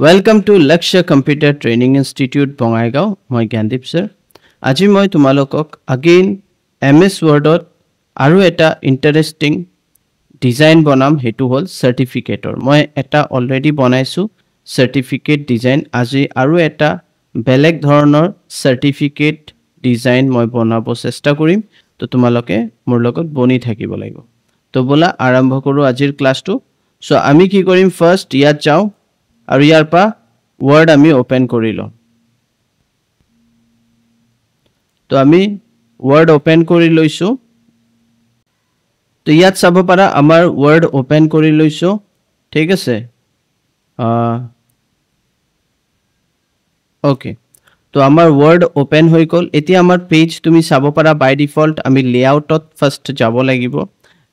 Welcome to Lakshya Computer Training Institute, Bongaigaon. Moi Gandip sir. Aji moi tumalokok again MS Wordot aru eta interesting design bonam hetu hol certificator. Moi eta already bonaisu certificate design. Aji aru eta beleg dhoroner certificate design moi bonabo chesta korim. To tumaloke mor logot boni thakibo lagibo. To bola arambho koru ajir class tu. So ami ki korim first yat jao. আৰু ইয়াৰ পৰা word আমি open কৰিলো তো আমি word open কৰি লৈছো তো ইয়াত চাব পাৰা আমাৰ ওয়াৰ্ড ওপেন কৰি লৈছো ঠিক আছে ওকে তো আমাৰ ওয়াৰ্ড ওপেন হৈ গল এতিয়া আমাৰ পেজ তুমি চাব পাৰা বাই ডিফল্ট আমি লেআউটত ফাৰ্স্ট যাব লাগিব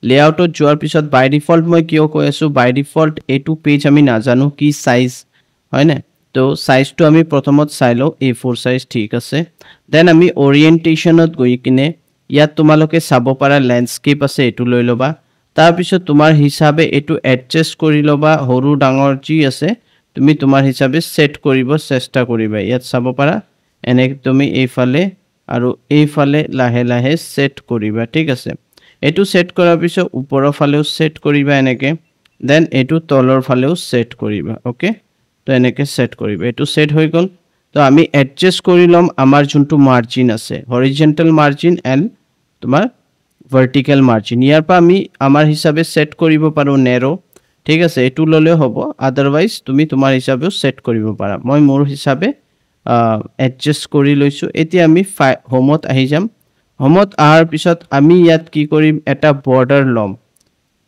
লেআউটত যোৱাৰ পিছত বাই ডিফল্ট মই কিয় কৈ আছো বাই ডিফল্ট এটু পেজ আমি নাজানো কি সাইজ হয় না তো সাইজটো আমি প্ৰথমত চাইলো A4 সাইজ ঠিক আছে দেন আমি ওৰিয়েন্টেশনত গৈ কিনে ইয়াত তোমালোকে চাব পাৰা ল্যান্ডস্কেপ আছে এটু লৈ লবা তাৰ পিছত তোমাৰ হিচাবে এটু এডজাস্ট কৰি লবা হৰু ডাঙৰ জি আছে তুমি তোমাৰ হিচাবে সেট কৰিব চেষ্টা কৰিবা ইয়াত চাব পাৰা এনে তুমি এইফালে আৰু এইফালে লাহে লাহে সেট কৰিবা ঠিক আছে এটু সেট কৰাৰ পিছত ওপৰৰ ফালেও সেট কৰিবা এনেকে দেন এটু তলৰ ফালেও সেট কৰিবা ওকে তো এনেকে সেট কৰিবা এটু সেট হৈ গল তো আমি এডজাস্ট কৰি লম আমাৰ যোনটো মাৰ্জিন আছে হৰিজন্টাল মাৰ্জিন এন্ড তোমাৰ ভাৰ্টিক্যাল মাৰ্জিন ইয়াৰ পৰা আমি আমাৰ হিচাবে সেট কৰিব পাৰো নেৰো ঠিক আছে এটু ললে হ'ব আদাৰৱাইজ তুমি তোমাৰ হিচাবেও সেট কৰিব পাৰা মই মোৰ হিচাবে এডজাস্ট কৰি লৈছো এতিয়া আমি হোমত আহি যাম হোমত আহাৰ পিছত আমি ইয়াত কি কৰিম এটা বৰ্ডাৰ লম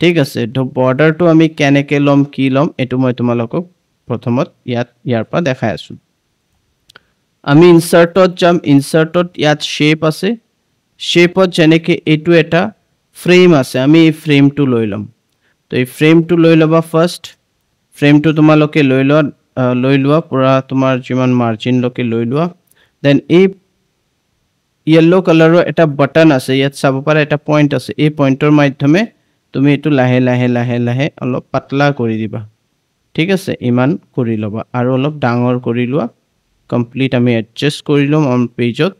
ঠিক আছে তো বৰ্ডাৰটো আমি কেনেকে লম কি লম এটু মই তোমালোকক প্ৰথমত ইয়াৰ পৰা দেখাই আছো আমি ইনসাৰ্টত যাম ইনসাৰ্টত ইয়াত শেপ আছে শেপত যেনেকে এটু এটা ফ্ৰেম আছে আমি এই ফ্ৰেমটো লৈ লম তো এই ফ্ৰেমটো লৈ লবা ফাৰ্স্ট ফ্ৰেমটো তোমালোকে লৈ লোৱা পুৰা তোমাৰ যিমান মাৰ্জিন লকে লৈ লোৱা দেন এই yellow color eta button ase yat sabo para eta point ase ei pointer মাধ্যমে তুমি এটু লাহে লাহে লাহে লাহে অলপ পাতলা কৰি দিবা ঠিক আছে ইমান কৰি লবা আৰু অলপ ডাঙৰ কৰি লোৱা কমপ্লিট আমি এডজাস্ট কৰি লম অন পেজত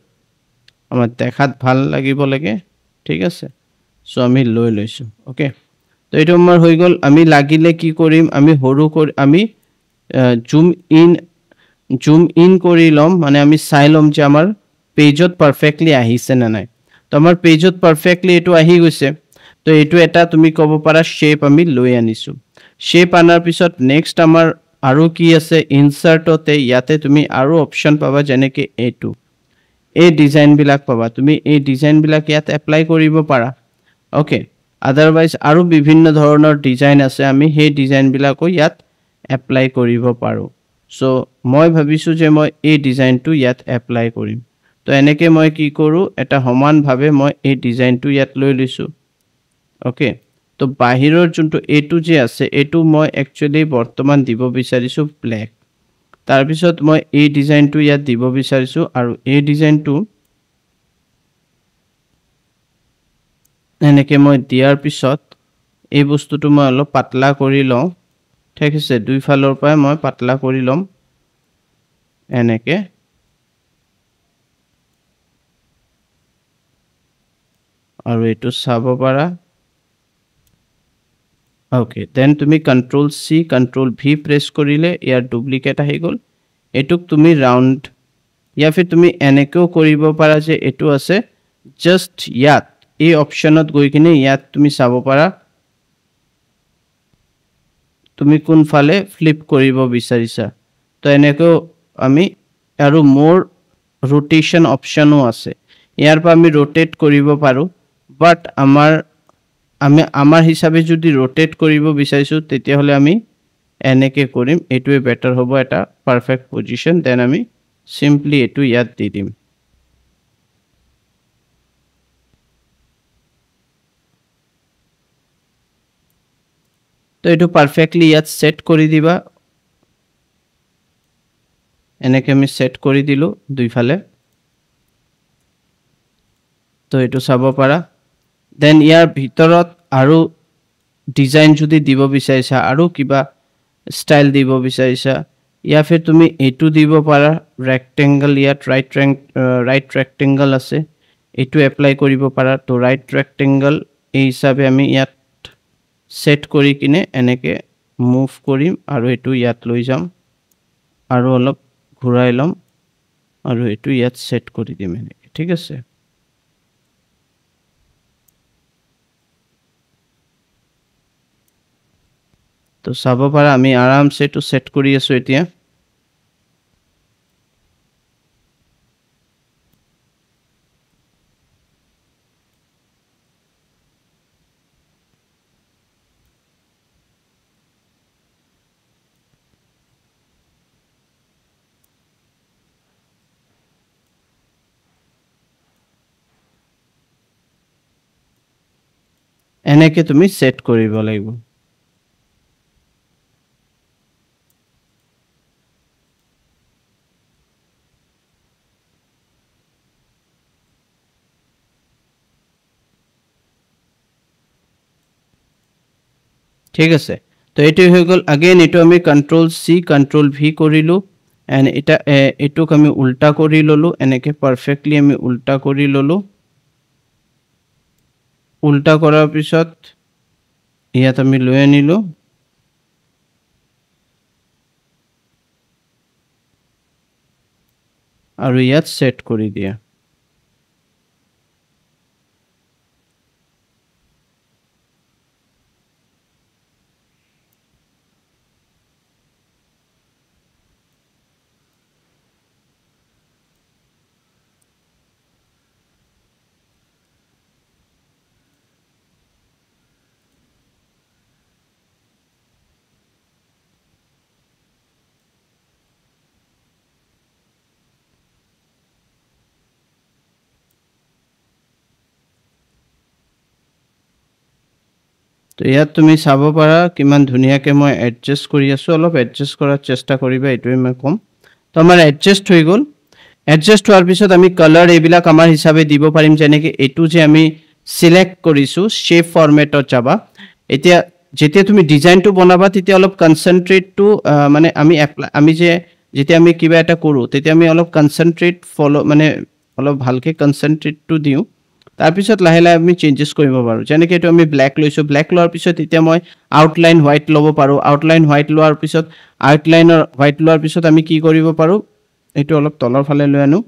আমাৰ দেখাত ভাল লাগিব লাগে ঠিক আছে সো আমি লৈ লৈছো ওকে তো এটো আমাৰ হৈ গল আমি লাগিলে কি কৰিম আমি হৰু কৰি আমি জুম ইন কৰি লম মানে আমি চাই লম যে আমাৰ পেজত পাৰফেক্টলি আহিছে না নাই তো আমাৰ পেজত পাৰফেক্টলি এটু আহি গৈছে তো এটু এটা তুমি কব পাৰা শেপ আমি লৈ আনিছো শেপ আনাৰ পিছত নেক্সট আমাৰ আৰু কি আছে ইনসাৰ্টতে ইয়াতে তুমি আৰু অপচন পাবা যেনেকে এটু এই ডিজাইন বিলাক পাবা তুমি এই ডিজাইন বিলাক ইয়াত এপ্লাই কৰিব পাৰা ওকে আদাৰৱাইজ আৰু বিভিন্ন ধৰণৰ ডিজাইন আছে আমি সেই ডিজাইন বিলাকো ইয়াত এপ্লাই কৰিব পাৰো সো মই ভাবিছো যে মই এই ডিজাইনটো ইয়াত এপ্লাই কৰিম তো এনেকে মই কি কৰো এটা সমান ভাবে মই এই ডিজাইনটো ইয়াত লৈ লৈছো ওকে তো বাহিৰৰ যোনটো এটু যে আছে এটু মই একচুয়ালি বৰ্তমান দিব বিচাৰিছো ব্ল্যাক তাৰ পিছত মই এই ডিজাইনটো ইয়াত দিব বিচাৰিছো আৰু এই ডিজাইনটো এনেকে মই দিয়াৰ পিছত এই বস্তুটো মই অলপ পাতলা কৰি লওঁ ঠিক আছে দুই ফালৰ পৰা মই পাতলা কৰি লম এনেকে আৰু এটু চাব পাৰা ওকে দেন তুমি control C control V press কৰিলে ইয়াৰ ডুপ্লিকেট আহি গল এটুক তুমি ৰাউন্ড ইয়া ফিৰ তুমি এনেকেও কৰিব পাৰা যে এটু আছে জাস্ট ইয়াত এই অপচনত গৈ কিনে ইয়াত তুমি চাব পাৰা তুমি কোন ফালে ফ্লিপ কৰিব বিচাৰিছা তো এনেকেও আমি আৰু মোৰ ৰোটেশন অপশনও আছে ইয়াৰ পৰা আমি ৰোটেট কৰিব পাৰো বাট আমাৰ হিচাবে যদি ৰোটেট কৰিব বিচাৰিছো তেতিয়া হলে আমি এনেকে কৰিম এটুৱে বেটাৰ হ'ব এটা পারফেক্ট পজিশন দেন আমি সিম্পলি এটু ইয়াত দি দিম তো এটু পারফেক্টলি ইয়াত সেট কৰি দিবা এনেকে আমি সেট কৰি দিলো দুই ফালে তো এটু চাব পাৰা দেন ইয়াৰ ভিতৰত আৰু ডিজাইন যদি দিব বিচাৰিছা আৰু কিবা স্টাইল দিব বিচাৰিছা या फिर তুমি এইটো দিব পাৰা ৰেক্টেংগল ইয়াত ৰাইট ৰেক্টেংগল আছে এইটো এপ্লাই কৰিব পাৰা তো ৰাইট ৰেক্টেংগল এই হিচাপে আমি ইয়াত সেট কৰি কিনে এনেকে মুভ কৰিম আৰু এটো ইয়াত লৈ যাম আৰু অলপ ঘূৰাই লম আৰু এটো ইয়াত সেট কৰি দিম এনেকে ঠিক আছে তো চাব পাৰা আমি আৰামছে এটো সেট কৰি আছো এতিয়া এনেকে তুমি সেট কৰিব লাগিব ঠিক আছে তো এটো হৈ গল अगेन এটো আমি কন্ট্রোল সি কন্ট্রোল ভি কৰিলো এন্ড এটা এটোক আমি উল্টা কৰি ললো এনেকে পাৰফেক্টলি আমি উল্টা কৰি ললো উল্টা কৰাৰ পিছত ইয়াত আমি লৈ আনিলো আৰু ইয়াত সেট কৰি দিয়া তো ইয়াত তুমি চাব পাৰা কিমান ধুনিয়াকে মই এডজাস্ট কৰি আছো অলপ এডজাস্ট কৰাৰ চেষ্টা কৰিবা এটোই মই কম তো আমাৰ এডজাস্ট হৈ গল এডজাস্ট হোৱাৰ পিছত আমি কালাৰ এইবিলাক আমাৰ হিচাপে দিব পাৰিম যেনেকে এটো যে আমি সিলেক্ট কৰিছো শেপ ফৰমেটত যাবা এতিয়া যেতিয়া তুমি ডিজাইনটো বনাবা তেতিয়া অলপ কনসেন্ট্ৰেট টু মানে আমি যে যেতিয়া আমি কিবা এটা কৰো তেতিয়া আমি অলপ কনসেন্ট্ৰেট ফলো মানে অলপ ভালকে কনসেন্ট্ৰেট টু দিও তাৰ পিছত লাহে লাহে আমি চেঞ্জেস কৰিব পাৰো যেনেকে এটো আমি ব্ল্যাক লৈছো ব্ল্যাক লোৱাৰ পিছত এতিয়া মই আউটলাইন হোৱাইট লব পাৰো আউটলাইন হোৱাইট লোৱাৰ পিছত আউটলাইনৰ হোৱাইট লোৱাৰ পিছত আমি কি কৰিব পাৰো এটো অলপ তলৰ ফালে লৈ আনো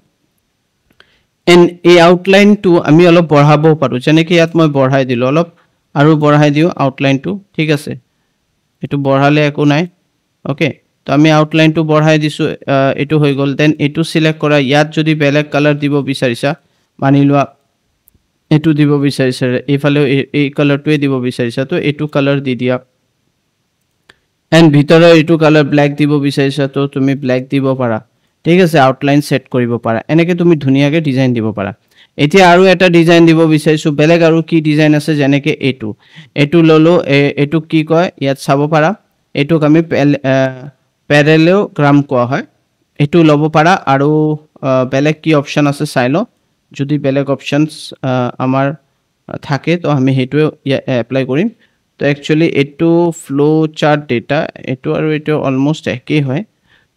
এন এই আউটলাইনটো আমি অলপ বঢ়াব পাৰো যেনেকে ইয়াত মই বঢ়াই দিলো অলপ আৰু বঢ়াই দিও আউটলাইনটো ঠিক আছে এটো বঢ়ালে একো নাই ওকে তো আমি আউটলাইনটো বঢ়াই দিছো এটো হৈ গল দেন এটো সিলেক্ট কৰা ইয়াত যদি বেলেগ কালাৰ দিব বিচাৰিছা মানি লোৱা এটো দিব বিচাৰিছা এফালে এই কালাৰটোৱে দিব বিচাৰিছা তো এটো কালাৰ দি দিয়া এন্ড ভিতৰৰ এটো কালাৰ ব্ল্যাক দিব বিচাৰিছা তো তুমি ব্ল্যাক দিব পাৰা ঠিক আছে আউটলাইন সেট কৰিব পাৰা এনেকে তুমি ধুনিয়াকে ডিজাইন দিব পাৰা এতিয়া আৰু এটা ডিজাইন দিব বিচাৰিছো বেলেগ আৰু কি ডিজাইন আছে যেনেকে এটো ললো এটো কি কয় ইয়াত চাব পাৰা এটোক আমি প্যাৰালেলোগ্ৰাম কোৱা হয় এটো লব পাৰা আৰু বেলেগ কি অপচন আছে চাইলো যদি বেলেগ অপশনস আমাৰ থাকে তো আমি হেটো এপ্লাই কৰিম তো একচুয়ালি এটো ফ্লো চাৰ্ট ডেটা এটো আৰু এটো অলমোস্ট একেই হয়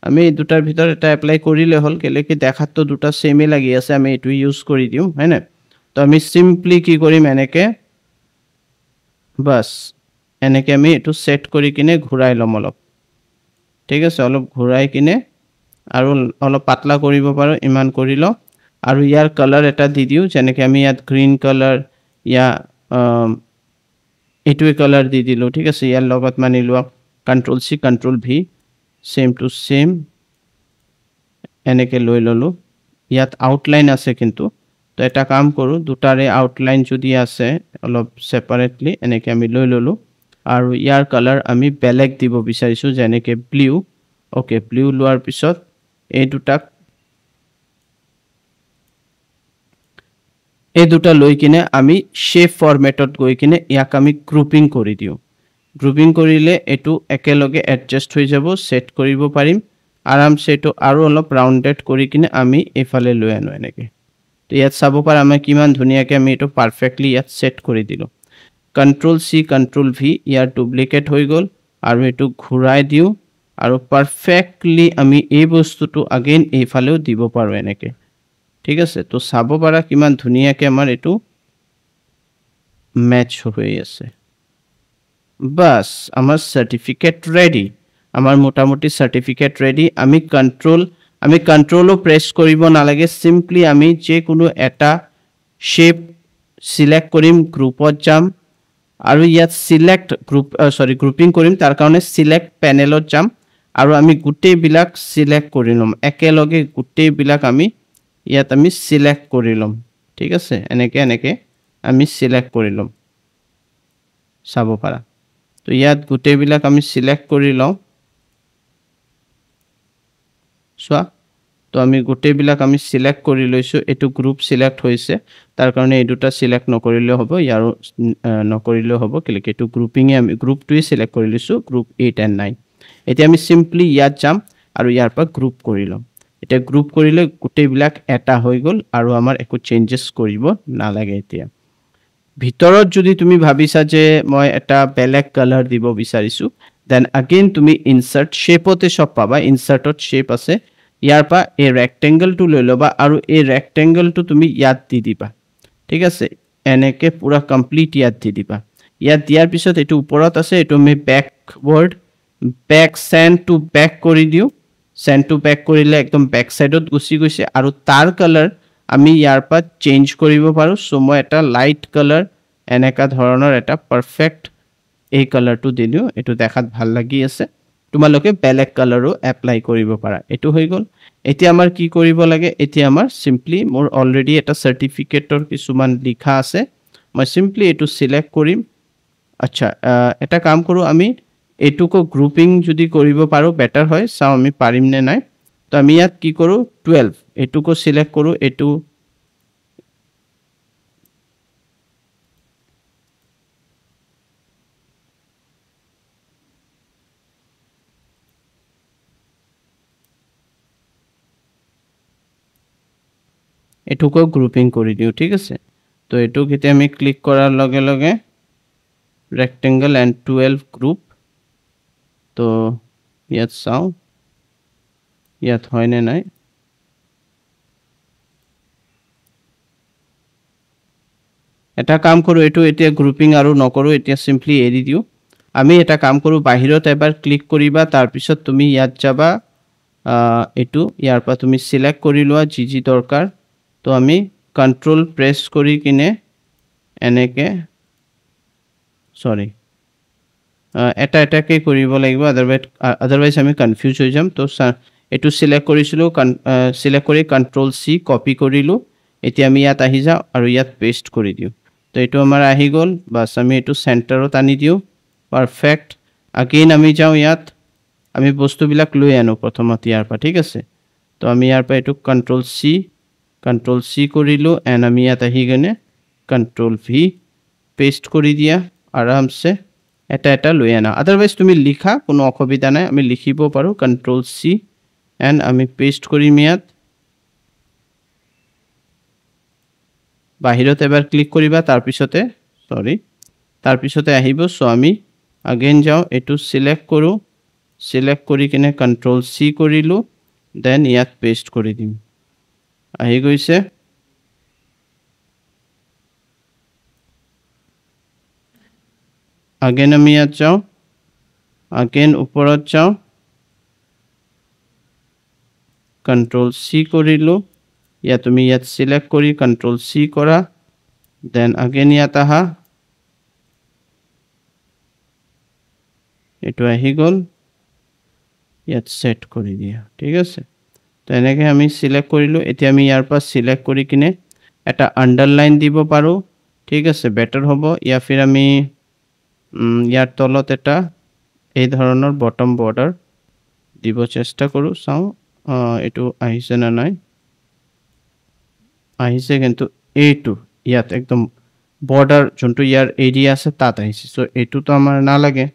আমি দুটাৰ ভিতৰ এটা এপ্লাই কৰিলে হল কেলেকি দেখাত তো দুটা সেমে লাগি আছে আমি এটো ইউজ কৰি দিও হয়নে তো আমি সিম্পলি কি কৰিম এনেকে বাস এনেকে আমি এটো সেট কৰি কিনে ঘুৰাই লম অলপ ঠিক আছে অলপ ঘুৰাই কিনে আৰু অলপ পাতলা কৰিব পাৰো ইমান কৰিলো আৰু ইয়াৰ কালাৰ এটা দি দিও যেনেকে আমি ইয়াত গ্ৰীন কালাৰ ইয়া এটোৱে কালাৰ দি দিলো ঠিক আছে ইয়াৰ লগত মানি লোৱা control C control V same to same এনেকে লৈ ললো ইয়াত আউটলাইন আছে কিন্তু তো এটা কাম কৰো দুটাৰে আউটলাইন যদি আছে অলপ সেপাৰেটলি এনেকে আমি লৈ ললো আৰু ইয়াৰ কালাৰ আমি বেলেগ দিব বিচাৰিছো যেনেকে ব্লু ওকে ব্লু লোৱাৰ পিছত এই দুটা লৈ কিনে আমি শেপ ফৰমেটত গৈ কিনে ইয়াক আমি গ্ৰুপিং কৰি দিও গ্ৰুপিং কৰিলে এটো একেলগে এডজাস্ট হৈ যাব সেট কৰিব পাৰিম আৰামছে এটো আৰু অলপ ৰাউন্ডেড কৰি কিনে আমি এফালে লৈ আনো এনেকে তো ইয়াত চাব পাৰা আমি কিমান ধুনিয়াকে আমি এটো পাৰফেক্টলি ইয়াত সেট কৰি দিলো কন্ট্ৰোল সি কন্ট্ৰোল ভি ইয়াৰ ডুপ্লিকেট হৈ গল আৰু এটো ঘুৰাই দিও আৰু পাৰফেক্টলি আমি এই বস্তুটো अगेन এইফালেও দিব পাৰো এনেকে ঠিক আছে তো চাব পাৰা কিমান ধুনিয়াকে আমাৰ এটো ম্যাচ হৈ আছে বাস আমাৰ সাৰ্টিফিকেট ৰেডি আমাৰ মোটামুটি সাৰ্টিফিকেট ৰেডি আমি কন্ট্ৰোলও প্ৰেস কৰিব নালাগে সিম্পলি আমি যে কোনো এটা শেপ সিলেক্ট কৰিম গ্ৰুপত যাম আৰু ইয়াত সিলেক্ট গ্ৰুপিং কৰিম তাৰ কাৰণে সিলেক্ট প্যানেলত যাম আৰু আমি গুটেই বিলাক সিলেক্ট কৰি লম একেলগে গুটেই বিলাক আমি ইয়াত আমি সিলেক্ট কৰি লম ঠিক আছে এনেকে আমি সিলেক্ট কৰি লম চাব পাৰা তো ইয়াত গুটেই বিলাক আমি সিলেক্ট কৰি লম সোয়া তো আমি গুটেই বিলাক আমি সিলেক্ট কৰি লৈছো এটো গ্ৰুপ সিলেক্ট হৈছে তাৰ কাৰণে এই দুটা সিলেক্ট নকৰিলে হ'ব ইয়াৰো নকৰিলে হ'ব কিলকে এটো গ্ৰুপিং এ আমি গ্ৰুপটোই সিলেক্ট কৰি লৈছো গ্ৰুপ 8 and 9 এতিয়া আমি সিম্পলি ইয়াত যাম আৰু ইয়াৰ পৰা গ্ৰুপ কৰি লম এটা গ্ৰুপ কৰিলে গুটেই বিলাক এটা হৈ গল আৰু আমাৰ একো চেঞ্জেস কৰিব নালাগে এতিয়া ভিতৰত যদি তুমি ভাবিছা যে মই এটা বেলেগ কালাৰ দিব বিচাৰিছো দেন अगेन তুমি ইনসাৰ্ট শেপতে সব পাবা ইনসাৰ্টত শেপ আছে ইয়াৰ পৰা এই ৰেক্টেংগল টু লৈ লবা আৰু এই ৰেক্টেংগল টু তুমি ইয়াত দি দিবা ঠিক আছে এনেকে পুৰা কমপ্লিট ইয়াত দি দিবা ইয়াত দিয়াৰ পিছত এটো ওপৰত আছে এটো আমি ব্যাকওয়াৰ্ড ব্যাক সেন্ড টু ব্যাক কৰি দিও সেন্ড টু ব্যাক কৰিলে একদম ব্যাক সাইডত গুছি গৈছে আৰু তাৰ কালাৰ আমি ইয়াৰ পৰা চেঞ্জ কৰিব পাৰো সো মই এটা লাইট কালাৰ এনেকা ধৰণৰ এটা পাৰফেক্ট এই কালাৰটো দিলো এটো দেখাত ভাল লাগি আছে তোমালোকে বেলেগ কালাৰো এপ্লাই কৰিব পাৰা এটো হৈ গল এতিয়া আমাৰ কি কৰিব লাগে এতিয়া আমাৰ সিম্পলি মোৰ অলৰেডি এটা সাৰ্টিফিকেটৰ কিছুমান লিখা আছে মই সিম্পলি এটো সিলেক্ট কৰিম আচ্ছা এটা কাম কৰো আমি এটুকো গ্ৰুপিং যদি কৰিব পাৰো বেটাৰ হয় চাও আমি পাৰিম নে নাই তো আমি ইয়াত কি কৰো 12 এটুকো সিলেক্ট কৰো এটো এটুকো গ্ৰুপিং কৰি দিও ঠিক আছে তো এটো কিতে আমি ক্লিক কৰাৰ লগে লগে rectangle and 12 group তো ইয়াত চাও ইয়াত হয় নে নাই এটা কাম কৰো এটো এতিয়া গ্ৰুপিং আৰু নকৰো এতিয়া সিম্পলি এৰি দিও আমি এটা কাম কৰো বাহিৰত এবাৰ ক্লিক কৰিবা তাৰ পিছত তুমি ইয়াত যাবা এটো ইয়াৰ পৰা তুমি সিলেক্ট কৰি লোৱা জি দৰকাৰ তো আমি কন্ট্ৰোল প্ৰেস কৰি কিনে এনেকে সৰি এটাকে কৰিব লাগিব আদাৰওয়াইজ আমি কনফিউজ হৈ যাম তো এটো সিলেক্ট কৰিছিলো সিলেক্ট কৰি কন্ট্ৰোল সি কপি কৰিলো এতিয়া আমি ইয়াত আহি যাও আৰু ইয়াত পেস্ট কৰি দিও তো এটো আমাৰ আহি গল বাস আমি এটো সেন্টাৰত আনি দিও পাৰফেক্ট अगेन আমি যাও ইয়াত আমি বস্তুবিলাক লৈ আনো প্ৰথমত ইয়াৰ পৰা ঠিক আছে তো আমি ইয়াৰ পৰা এটো কন্ট্ৰোল সি কৰিলো এন্ড আমি ইয়াত আহি গনে কন্ট্ৰোল ভি পেস্ট কৰি দিয়া আৰামসে এটা লৈ আনা আদাৰওয়াইজ তুমি লিখা কোনো অসুবিধা নাই আমি লিখিব পাৰো কন্ট্ৰোল সি এন্ড আমি পেস্ট কৰি মিয়াত বাহিৰত এবাৰ ক্লিক কৰিবা তাৰ পিছতে আহিব সো আমি अगेन যাও এটো সিলেক্ট কৰো সিলেক্ট কৰি কিনে কন্ট্ৰোল সি কৰিলো দেন ইয়াত পেস্ট কৰি দিম আহি গৈছে अगेन আমি ইয়াত যাও अगेन ওপৰত যাও কন্ট্ৰোল সি কৰিলো ইয়া তুমি ইয়াত সিলেক্ট কৰি কন্ট্ৰোল সি কৰা দেন अगेन ইয়াত আহা এটো আহি গল ইয়াত সেট কৰি দিয়া ঠিক আছে তো এনেকে আমি সিলেক্ট কৰিলো এতিয়া আমি ইয়াৰ পৰা সিলেক্ট কৰি কিনে এটা আন্ডাৰলাইন দিব পাৰো ঠিক আছে বেটাৰ হ'ব ইয়া ফিৰ আমি ইয়াৰ তলত এটা এই ধৰণৰ বটম বৰ্ডাৰ দিব চেষ্টা কৰো চাও এটো আহিছে না নাই আহিছে কিন্তু এইটো ইয়াত একদম বৰ্ডাৰ যোনটো ইয়াৰ এৰিয়া আছে তাত আহিছে সো এটো তো আমাৰ না লাগে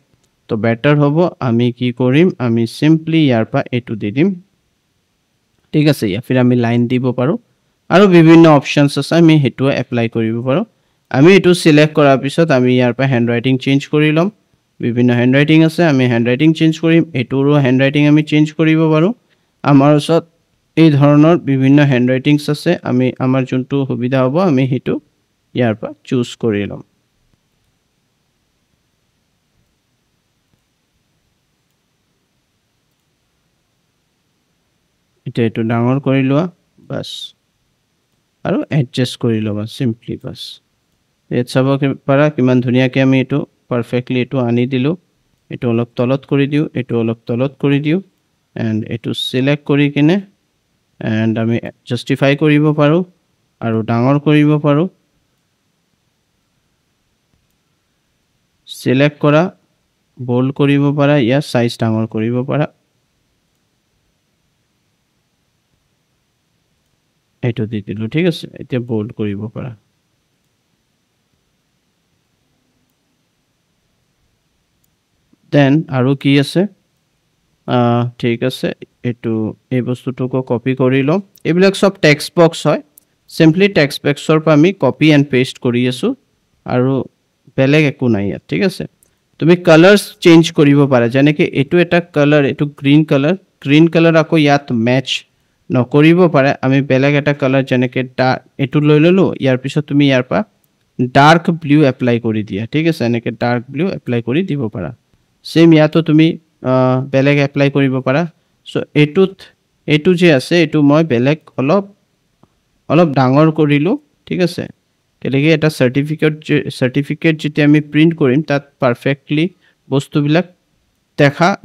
তো বেটাৰ হ'ব আমি কি কৰিম আমি সিম্পলি ইয়াৰ পৰা এটো দি দিম ঠিক আছে ইয়া ফিৰ আমি লাইন দিব পাৰো আৰু বিভিন্ন অপশনস আছে আমি হেটো এপ্লাই কৰিব পাৰো আমি এটো সিলেক্ট কৰাৰ পিছত আমি ইয়াৰ পৰা হ্যান্ড ৰাইটিং চেঞ্জ কৰি লম বিভিন্ন হ্যান্ডৰাইটিং আছে আমি হ্যান্ডৰাইটিং চেঞ্জ কৰিম এটোৰো হ্যান্ডৰাইটিং আমি চেঞ্জ কৰিব পাৰো আমাৰ ওচৰত এই ধৰণৰ বিভিন্ন হ্যান্ডৰাইটিংস আছে আমি আমাৰ যোনটো সুবিধা হ'ব আমি হেতু ইয়াৰ পৰা চুজ কৰি লম এটা এটো ডাঙৰ কৰি লোৱা বাস আৰু এডজাস্ট কৰি লবা সিম্পলি বাস এত চাব পাৰা কিমান ধুনিয়াকে আমি এটো পাৰফেক্টলি এটো আনি দিলো এটো অলপ তলত কৰি দিও এটো অলপ তলত কৰি দিও এন্ড এটো সিলেক্ট কৰি কিনে এন্ড আমি জাস্টিফাই কৰিব পাৰো আৰু ডাঙৰ কৰিব পাৰো সিলেক্ট কৰা বোল্ড কৰিব পাৰা ইয়া সাইজ ডাঙৰ কৰিব পাৰা এটো দি দিলো ঠিক আছে এতিয়া বোল্ড কৰিব পাৰা দেন আৰু কি আছে ঠিক আছে এটো এই বস্তুটোকো কপি কৰি লম এইবিলাক সব টেক্সট বক্স হয় সিম্পলি টেক্সট বক্সৰ পৰা আমি কপি এন্ড পেস্ট কৰি আছো আৰু বেলেগ একো নাই ইয়াত ঠিক আছে তুমি কালাৰস চেঞ্জ কৰিব পাৰা যেনে কি এটো এটা কালাৰ এটো গ্ৰীন কালাৰ আকৌ ইয়াত ম্যাচ নকৰিব পাৰা আমি বেলেগ এটা কালাৰ যেনে কি এটো লৈ ললো ইয়াৰ পিছত তুমি ইয়াৰ পৰা ডাৰ্ক ব্লু এপ্লাই কৰি দিয়া ঠিক আছে এনেকে ডাৰ্ক ব্লু এপ্লাই কৰি দিব পাৰা সেম ইয়াতো তুমি বেলেগ এপ্লাই কৰিব পাৰা সো এটো যে আছে এটো মই বেলেগ অলপ ডাঙৰ কৰিলো ঠিক আছে কেলেকি এটা সাৰ্টিফিকেট যেতি আমি প্ৰিন্ট কৰিম তাত পাৰফেক্টলি বস্তুবিলাক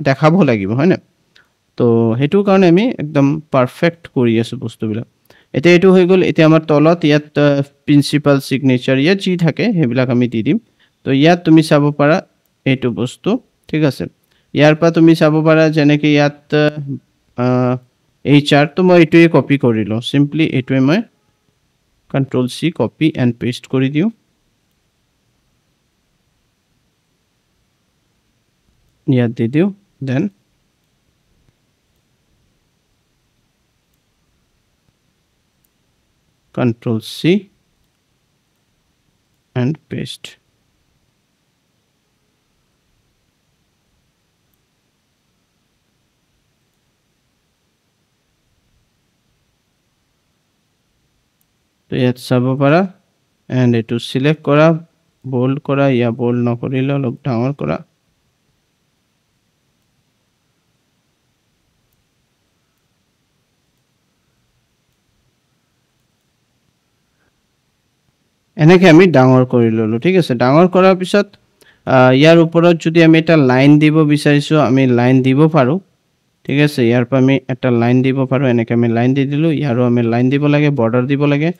দেখাব লাগিব হয় না তো হেতু কাৰণে আমি একদম পাৰফেক্ট কৰি আছো বস্তুবিলাক এতে এটো হৈ গল এতে আমাৰ তলত ইয়াত প্ৰিন্সিপাল সিগনেচাৰ ইয়াত যি থাকে হেবিলাক আমি দি দিম তো ইয়াত তুমি চাব পাৰা এটো বস্তু ঠিক আছে ইয়াৰ পৰা তুমি চাব পাৰা যেনে কি ইয়াত এই চাৰ্ট মই এটোই কপি কৰিলো সিম্পলি এটোই মই Ctrl C copy and paste কৰি দিও ইয়াত দি দিও then Ctrl C and paste তো ইয়াত চাব পাৰা এন্ড এটো সিলেক্ট কৰা বোল্ড কৰা ইয়া বোল্ড নকৰিলে অলপ ডাঙৰ কৰা এনেকে আমি ডাঙৰ কৰি ললো ঠিক আছে ডাঙৰ কৰাৰ পিছত ইয়াৰ ওপৰত যদি আমি এটা লাইন দিব বিচাৰিছো আমি লাইন দিব পাৰো ঠিক আছে ইয়াৰ পৰা আমি এটা লাইন দিব পাৰো এনেকে আমি লাইন দি দিলো ইয়াৰো আমি লাইন দিব লাগে বৰ্ডাৰ দিব লাগে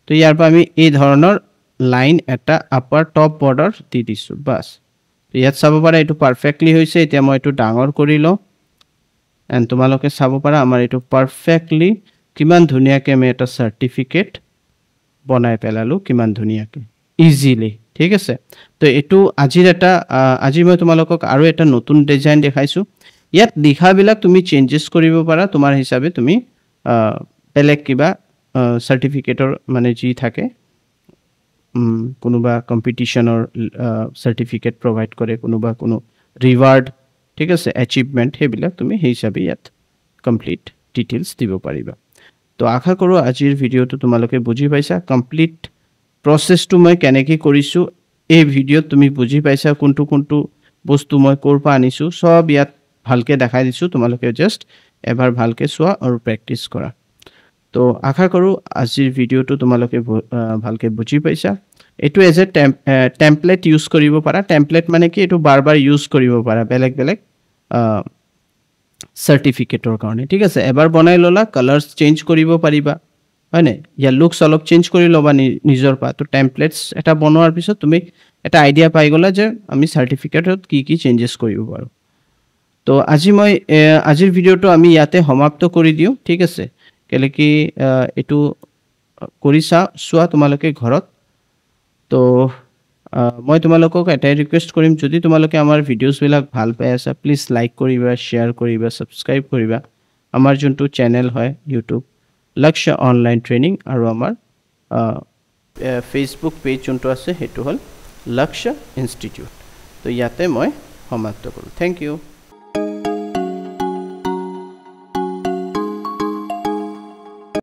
তো ইয়াৰ পৰা আমি এই ধৰণৰ লাইন এটা আপাৰ টপ বৰ্ডাৰ দি দিছো বাস তো ইয়াত চাব পাৰা এটো পাৰফেক্টলি হৈছে এতিয়া মই এটো ডাঙৰ কৰি ল এন্ড তোমালোকে চাব পাৰা আমাৰ এটো পাৰফেক্টলি কিমান ধুনিয়াকে আমি এটা সাৰ্টিফিকেট বনাই পেলালো কিমান ধুনিয়াকে ইজিলি ঠিক আছে তো এটো আজি মই তোমালোকক আৰু এটা নতুন ডিজাইন দেখাইছো ইয়াত লিখাবিলাক তুমি চেঞ্জেস কৰিব পাৰা তোমাৰ হিচাপে তুমি বেলেগ কিবা সাৰ্টিফিকেটৰ মানে জি থাকে কোনোবা কম্পিটিশনৰ সাৰ্টিফিকেট প্ৰভাইড কৰে কোনোবা কোনো ৰিৱাৰ্ড ঠিক আছে অ্যাচিভমেন্ট হেবিলাক তুমি হিচাপে ইয়াত কমপ্লিট ডিটেইলস দিব পাৰিবা তো আশা কৰো আজিৰ ভিডিওটো তোমালোকে বুজি পাইছা কমপ্লিট প্ৰসেসটো মই কেনেকৈ কৰিছো এই ভিডিওত তুমি বুজি পাইছা কোনটো বস্তু মই কৰপা আনিছো সব ইয়াত ভালকে দেখাই দিছো তোমালোকে জাস্ট এবাৰ ভালকে চোৱা আৰু প্ৰেক্টিস কৰা তো আশা কৰো আজিৰ ভিডিওটো তোমালোকে ভালকে বুজি পাইছা এটো এজ এ টেমপ্লেট ইউজ কৰিব পাৰা টেমপ্লেট মানে কি এটো বাৰবাৰ ইউজ কৰিব পাৰা বেলেগ সাৰ্টিফিকেটৰ কাৰণে ঠিক আছে এবাৰ বনাই ললা কালাৰস চেঞ্জ কৰিব পাৰিবা হয়নে ইয়া লুকস অলপ চেঞ্জ কৰি লবা নিজৰ পা তো টেমপ্লেটস এটা বনোৱাৰ পিছত তুমি এটা আইডিয়া পাই গলা যে আমি সাৰ্টিফিকেটত কি চেঞ্জেস কৰিব পাৰো তো আজিৰ ভিডিওটো আমি ইয়াতে সমাপ্ত কৰি দিও ঠিক আছে কেলে কি এটো কৰিছা সোৱা তোমালোকে ঘৰত তো মই তোমালোকক এটা ৰিকুৱেষ্ট কৰিম যদি তোমালোকে আমাৰ ভিডিওস বিলাক ভাল পাই আছা প্লিজ লাইক কৰিবা শেয়াৰ কৰিবা সাবস্ক্ৰাইব কৰিবা আমাৰ যোনটো চেনেল হয় YouTube লক্ষ্য অনলাইন ট্ৰেইনিং আৰু আমাৰ ফেসবুক পেজ যোনটো আছে হেতু হল লক্ষ্য ইনষ্টিটিউট তো ইয়াতে মই সমাপ্ত কৰোঁ। Thank U.